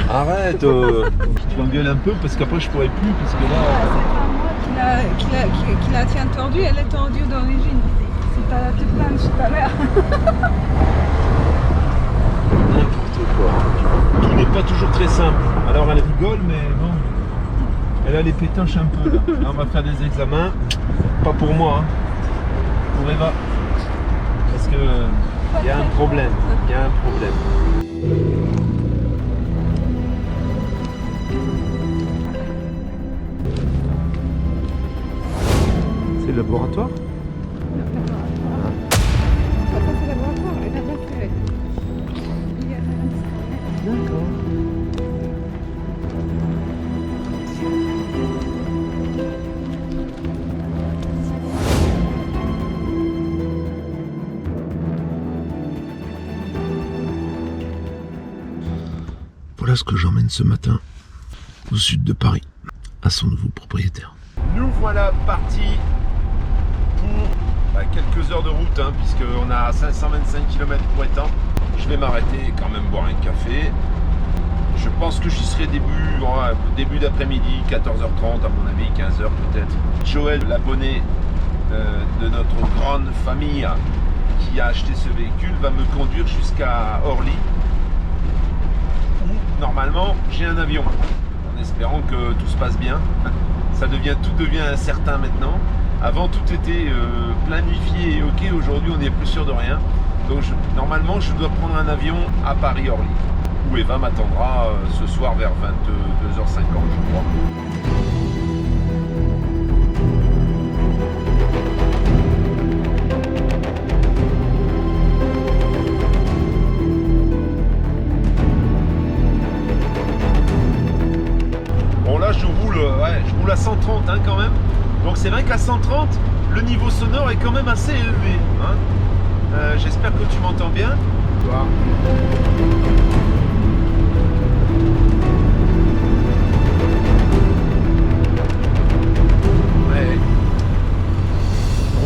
Arrête Tu m'engueules un peu parce qu'après je pourrais plus parce que là... C'est pas moi qui la tient tordue, elle est tordue d'origine. C'est pas la te plaindre chez ta mère. N'importe quoi. Tout n'est pas toujours très simple. Alors elle rigole mais bon... Elle a les pétanches un peu là. Là on va faire des examens. Pas pour moi, hein. Pour Eva. Parce que... Il y a un problème. Il y a un problème. C'est le laboratoire ? D'accord. Voilà ce que j'emmène ce matin au sud de Paris, à son nouveau propriétaire. Nous voilà partis pour quelques heures de route, hein, puisqu'on a 525 km pour étendre. Je vais m'arrêter et quand même boire un café. Je pense que j'y serai début d'après-midi, 14h30 à mon avis, 15h peut-être. Joël, l'abonné de notre grande famille qui a acheté ce véhicule, va me conduire jusqu'à Orly. Normalement, j'ai un avion, en espérant que tout se passe bien. Tout devient incertain maintenant. Avant, tout était planifié et ok. Aujourd'hui, on n'est plus sûr de rien. Donc, normalement, je dois prendre un avion à Paris-Orly, où Eva m'attendra ce soir vers 22h50, je crois. Je roule à 130 hein, quand même. Donc c'est vrai qu'à 130, le niveau sonore est quand même assez élevé. Hein. J'espère que tu m'entends bien. Voilà. Ouais.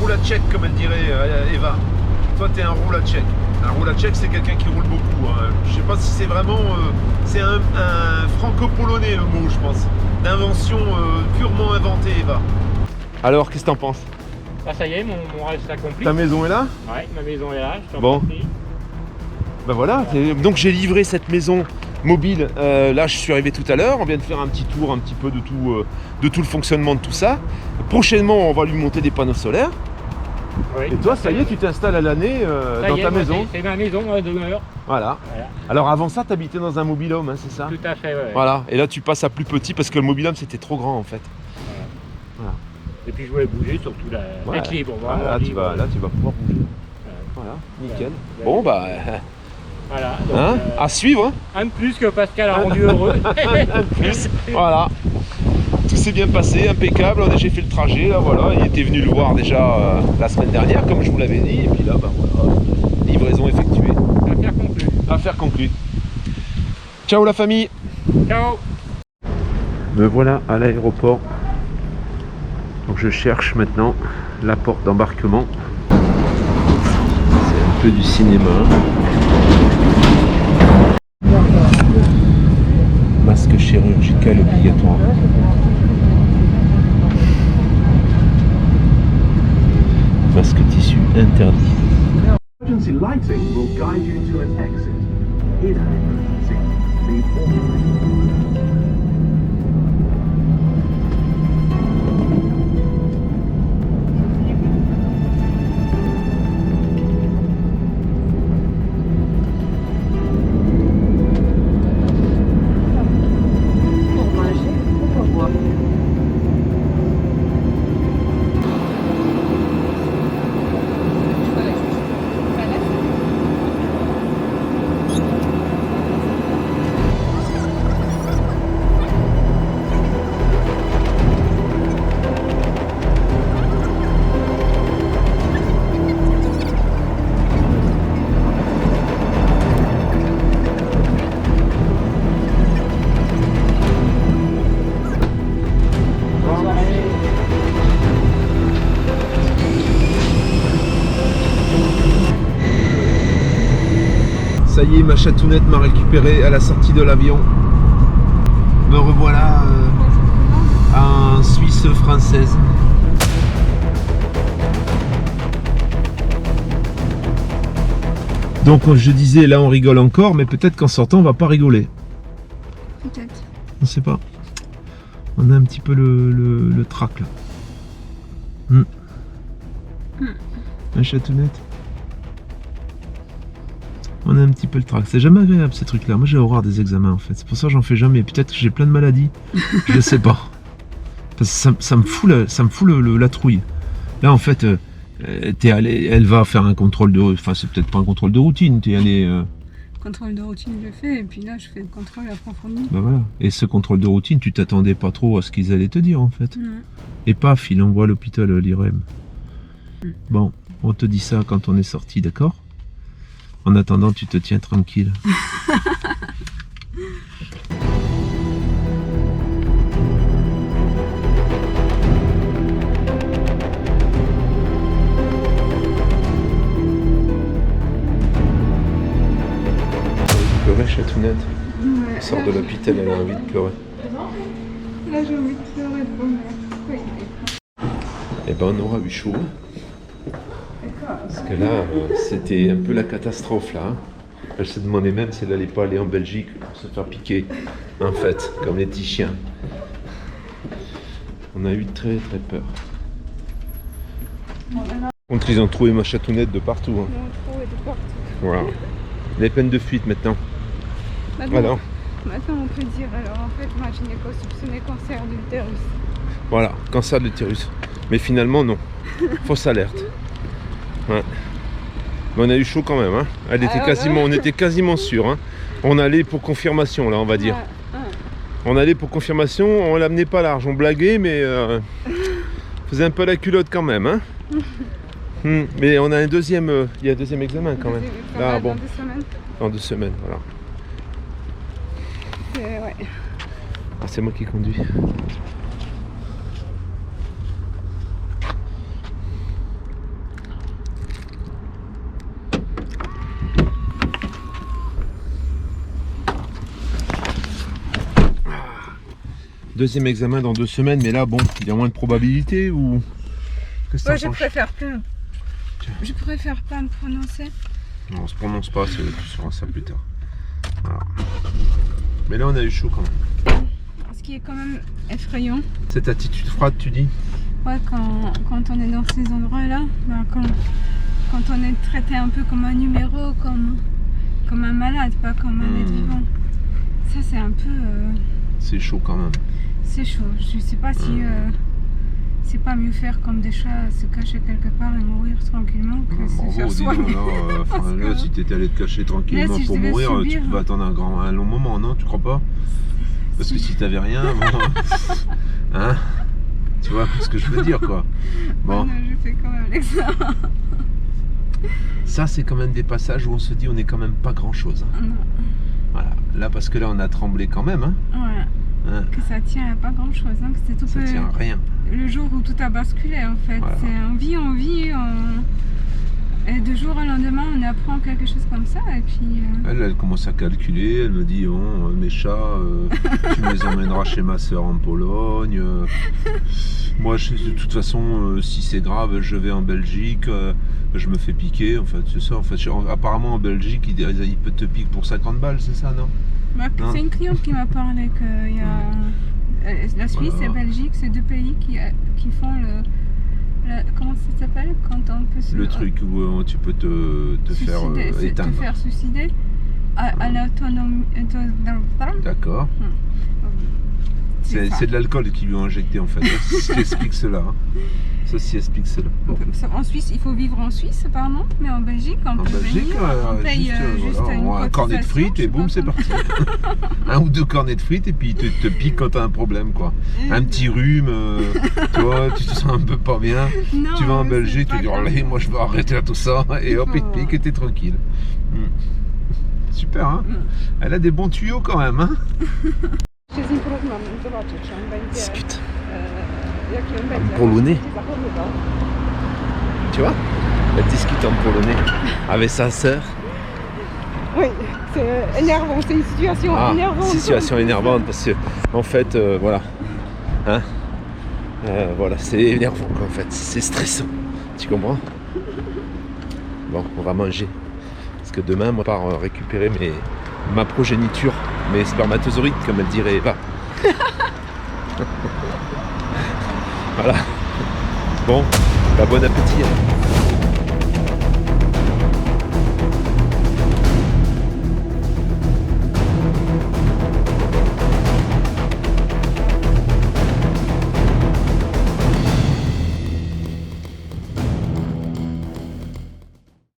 Roule à check comme elle dirait Eva. Toi t'es un roule à check. Un roule à check c'est quelqu'un qui roule beaucoup. Hein. Je sais pas si c'est vraiment... c'est un franco-polonais le mot je pense. D'invention purement inventée, Eva. Alors, qu'est-ce que t'en penses? Ah, ça y est, mon rêve s'est accompli. Ta maison est là? Ouais, ma maison est là, je t'en prie. Ben voilà, donc j'ai livré cette maison mobile. Là, je suis arrivé tout à l'heure. On vient de faire un petit tour un petit peu de tout le fonctionnement de tout ça. Prochainement, on va lui monter des panneaux solaires. Oui, et toi, ça y est, tu t'installes à l'année dans ta maison. C'est ma maison demeure. Voilà. Alors avant ça, tu habitais dans un mobil-home, hein, c'est ça? Tout à fait, ouais. Voilà. Et là, tu passes à plus petit parce que le mobil-home, c'était trop grand en fait. Voilà. Et puis je voulais bouger, surtout l'équilibre. Là, tu vas pouvoir bouger. Voilà, nickel. Bon, bah... Voilà. Donc, hein, à suivre. Hein. Un de plus que Pascal a rendu heureux. Un de plus. Voilà. Tout s'est bien passé, impeccable. J'ai fait le trajet, là, voilà. Il était venu le voir déjà la semaine dernière, comme je vous l'avais dit. Et puis là, bah voilà, livraison effectuée. Affaire conclue. Affaire conclue. Ciao la famille. Ciao. Me voilà à l'aéroport. Donc je cherche maintenant la porte d'embarquement. C'est un peu du cinéma. Masque chirurgical obligatoire. Masque tissu interdit. Emergency lighting will guide you to an exit. In an emergency, leave all. Ça y est, ma chatounette m'a récupéré à la sortie de l'avion. Me revoilà en Suisse française. Donc je disais, là on rigole encore, mais peut-être qu'en sortant on va pas rigoler. Peut-être. On sait pas. On a un petit peu le trac là. Un chatounette. On a un petit peu le trac. C'est jamais agréable ces trucs là. Moi j'ai horreur des examens en fait. C'est pour ça que j'en fais jamais. Peut-être que j'ai plein de maladies. Je sais pas. Parce que ça me fout la trouille. Là en fait, elle va faire un contrôle de... Enfin c'est peut-être pas un contrôle de routine. T'es allé... Contrôle de routine, je le fais, et puis là, je fais le contrôle approfondi. Bah voilà. Et ce contrôle de routine, tu t'attendais pas trop à ce qu'ils allaient te dire en fait. Et paf, il envoie à l'hôpital l'IREM. Bon, on te dit ça quand on est sorti, d'accord? En attendant, tu te tiens tranquille. Pleurer, chatounette. Ouais, Elle sort de l'hôpital, elle a envie de pleurer. Là, j'ai envie de pleurer de bonheur. Oui. Eh ben, on aura eu chaud. Parce que là, c'était un peu la catastrophe là. Elle se demandait même si elle n'allait pas aller en Belgique pour se faire piquer, en fait, comme les petits chiens. On a eu très très peur. Contre, ils ont trouvé ma chatounette de partout. Hein. Mon trou est de partout. Voilà. Les peines de fuite maintenant. Voilà. Maintenant, on peut dire, alors en fait, ma gynéco soupçonnait cancer de l'utérus. Voilà, cancer de l'utérus. Mais finalement, non. Fausse alerte. Ouais. Mais on a eu chaud quand même. Hein. On était quasiment sûr. Hein. On allait pour confirmation, là, on va dire. On allait pour confirmation, on l'amenait pas large. On blaguait, mais faisait un peu la culotte quand même. Hein. Mais on a un deuxième, il y a un deuxième examen quand même. Là, bon. Dans 2 semaines. Dans 2 semaines, voilà. Ouais. Ah, c'est moi qui conduis. Deuxième examen dans 2 semaines, mais là, bon, il y a moins de probabilité ou... Qu'est-ce que Ouais, t'en penses? Je préfère pas me prononcer. Non, on se prononce pas, tu sauras ça plus tard. Voilà. Mais là, on a eu chaud quand même. Ce qui est quand même effrayant. Cette attitude froide, tu dis? Ouais, quand on est dans ces endroits-là, ben, quand on est traité un peu comme un numéro, comme un malade, pas comme un être vivant. Ça, c'est un peu... C'est chaud quand même. C'est chaud. Je sais pas si c'est pas mieux faire comme des chats, se cacher quelque part et mourir tranquillement que se faire soigner. Là, si t'étais allé te cacher tranquillement si pour mourir, tu pouvais attendre un long moment, non? Tu crois pas? Parce que si t'avais rien, bon, hein? Tu vois ce que je veux dire, quoi. Bon. Non, je fais quand même l'examen. Ça, c'est quand même des passages où on se dit on est quand même pas grand chose. Hein. Non. Voilà. Là, parce que là, on a tremblé quand même. Hein. Ouais. Hein. Que ça tient à pas grand chose. Hein. Que c'est tout ça tient à rien. Le jour où tout a basculé, en fait. Voilà. C'est on vit. Et de jour au lendemain, on apprend quelque chose comme ça. Et puis. Elle commence à calculer. Elle me dit oh, mes chats, tu me les emmèneras chez ma soeur en Pologne. Moi, de toute façon, si c'est grave, je vais en Belgique. Je me fais piquer, en fait, c'est ça. En fait, apparemment en Belgique, il peut te piquer pour 50 balles, c'est ça, non? Bah, c'est une cliente qui m'a parlé qu'il y a la Suisse et la Belgique, c'est 2 pays qui font comment ça s'appelle quand on peut le truc où tu peux te faire éteindre. Te faire suicider à l'autonomie. D'accord. C'est de l'alcool qu'ils lui ont injecté en fait. Ceci explique cela. Ceci explique cela. Bon. En Suisse, il faut vivre en Suisse apparemment, mais en Belgique, on paye juste un cornet de frites et boum, c'est parti. 1 ou 2 cornets de frites et puis il te pique quand t'as un problème, quoi. Un petit rhume, toi, tu te sens un peu pas bien. Non, tu vas en Belgique, tu dis allez, moi je vais arrêter tout ça et hop, il te pique et t'es tranquille. Super, hein. Elle a des bons tuyaux quand même, hein. Discute. En polonais. Tu vois? Elle discute en polonais avec sa sœur. Oui, c'est énervant, c'est une situation énervante. Situation énervante parce que en fait voilà. Hein, voilà, c'est énervant quoi, en fait, c'est stressant. Tu comprends? Bon, on va manger. Parce que demain, moi, je pars récupérer ma progéniture, mes spermatozoïdes, comme elle dirait Eva. Voilà. Bon, bah, bon appétit. Hein.